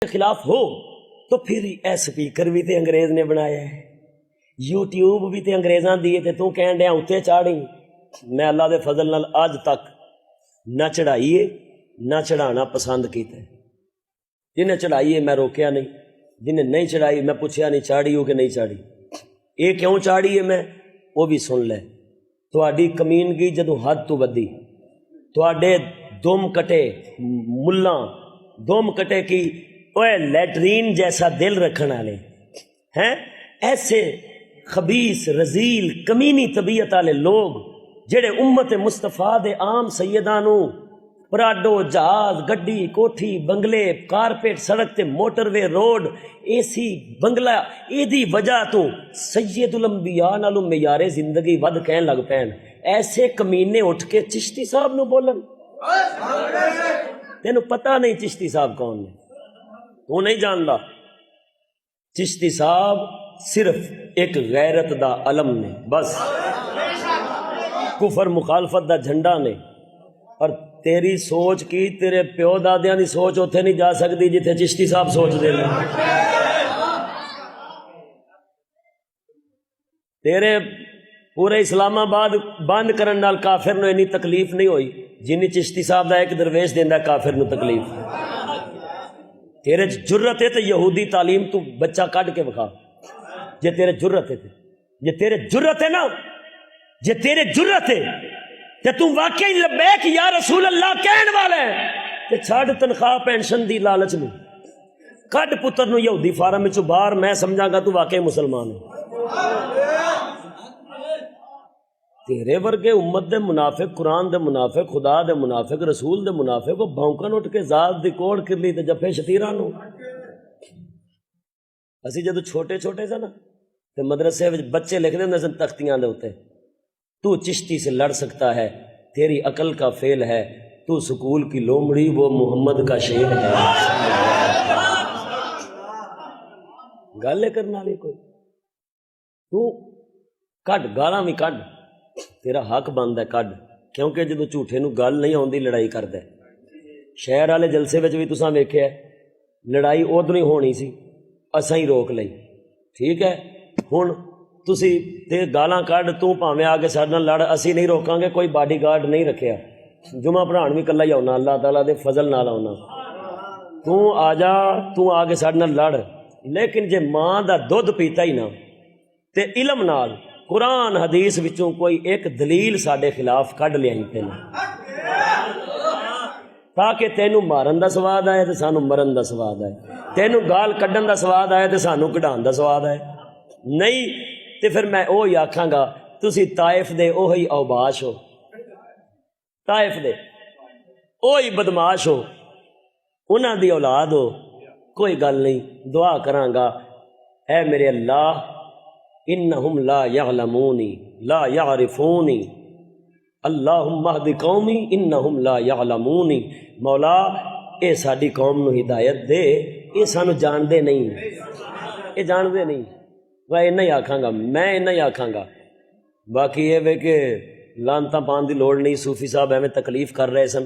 کے خلاف ہو تو پھر اے سپیکر بھی تے انگریز نے بنایا ہے، یوٹیوب بھی تے انگریزاں دیے تے تو کہن ڈیا اتنے چاڑی۔ میں اللہ دے فضل نال اج تک نہ چڑھائیے نہ چڑھانا پسند کیتا ہے۔ جنہیں چڑھائیے میں روکیا نہیں، جنہیں نہیں چڑھائی میں پوچھیا نہیں چاڑی ہو کہ نہیں چاڑی، یہ کیوں چاڑی ہے میں وہ بھی سن لے۔ تہاڈی کمینگی جدوں حد تو ودی، تہاڈے دم کٹے ملاں دم کٹے کی اوے لیٹرین جیسا دل رکھنے والے ہیں، ایسے خبیث رذیل کمینی طبیعت والے لوگ جڑے امت مصطفیٰ دے عام سیداں نو پراڈو جہاز گڈی کوٹھی بنگلے کارپیٹ سڑک تے موٹر وے روڈ اے سی بنگلہ ایدی وجہ تو سید الانبیاء نالوں معیار زندگی ود کہن لگ پین، ایسے کمینے اٹھ کے چشتی صاحب نو بولن۔ تینوں پتہ نہیں چشتی صاحب کون نے، تو نہیں جاندا۔ چشتی صاحب صرف ایک غیرت دا علم نے، بس کفر مخالفت دا جھنڈا نے، اور تیری سوچ کی تیرے پیو دادیاں دی سوچ اتنے نہیں جا سکتی جتھے چشتی صاحب سوچ دے لیں۔ تیرے پورے اسلام آباد بند کرن نال کافر نو انی تکلیف نہیں ہوئی جنی چشتی صاحب دا ایک درویش دیندا کافر نو تکلیف۔ تیرے جرت ہے تو یہودی تعلیم تو بچہ کڈ کے بکھا، جے تیرے جرت ہے، جے تیرے جرت ہے نا، جے تیرے جرت ہے تے تو واقعی لبیک یا رسول اللہ کہن والا ہے تے چھڑ تنخواہ پینشن دی لالچ میں، کڈ پتر نو یہودی فارم وچوں باہر، میں سمجھاں گا تو واقعی مسلمان ہے۔ تیرے ورگے امت دے منافق، قرآن دے منافق، خدا دے منافق، رسول دے منافق، وہ بھونکن اٹھ کے ذات دی کوڑ کر لی تے جفے شتیراں نو۔ اسی جدو چھوٹے چھوٹے سا نا تے مدرسے وچ بچے لکھدے ہوندے سن تختیاں دے اوتے، تو چشتی سے لڑ سکتا ہے، تیری عقل کا فیل ہے، تو سکول کی لومڑی وہ محمد کا شیر ہے۔ گالے کرنا لی کوئی تو کڈ گالاں بھی کڈ، تیرا حق بندا ہے کڈ، کیونکہ جدو جھوٹے نو گل نہیں آندی لڑائی کردا ہے۔ شہر والے جلسے وچ بھی تساں ویکھیا ہے، لڑائی ادھر ہی ہونی سی، اساں ہی روک لئی، ٹھیک ہے۔ ہن تسی تے گالاں کڈ، تو پاویں آ کے ساڈے نال لڑ، اسی نہیں روکاں گے، کوئی باڈی گارڈ نہیں رکھیا، جمعہ پڑھان بھی کلا ہی آنا، اللہ تعالیٰ دے فضل نال آنا۔ تو آ جا، تو آ کے ساڈے نال لڑ، لیکن جے ماں دا دودھ پیتا ہی نہ تے علم نال قرآن حدیث وچوں کوئی ایک دلیل ساڈے خلاف کڈ لیائی تینوں، تاکہ تینوں مارن دا سواد آئے تے سانوں مرن دا سواد آئے، تینوں گال کڈن دا سواد آئے تے سانوں کڈان دا سواد آئے۔ نہیں تے پھر میں اوہی آکھاں گا تسی طائف دے اوہی اوباش ہو، طائف دے اوہی بدماش ہو، انہاں دی اولاد ہو، کوئی گل نہیں، دعا کراں گا، اے میرے اللہ انہم لا یعلمونی لا یعرفونی، اللہم اہد قومی انہم لا یعلمونی، مولا اے ساڈی قوم نو ہدایت دے، اے سانو جان دے نہیں، اے جان دے نہیں۔ میں اینا ہی آکھاں گا، میں اینا ہی آکھاں گا، باقی یہ وے کہ لانتاں پان دی لوڑ نہیں، صوفی صاحب ایویں تکلیف کر رہے سن۔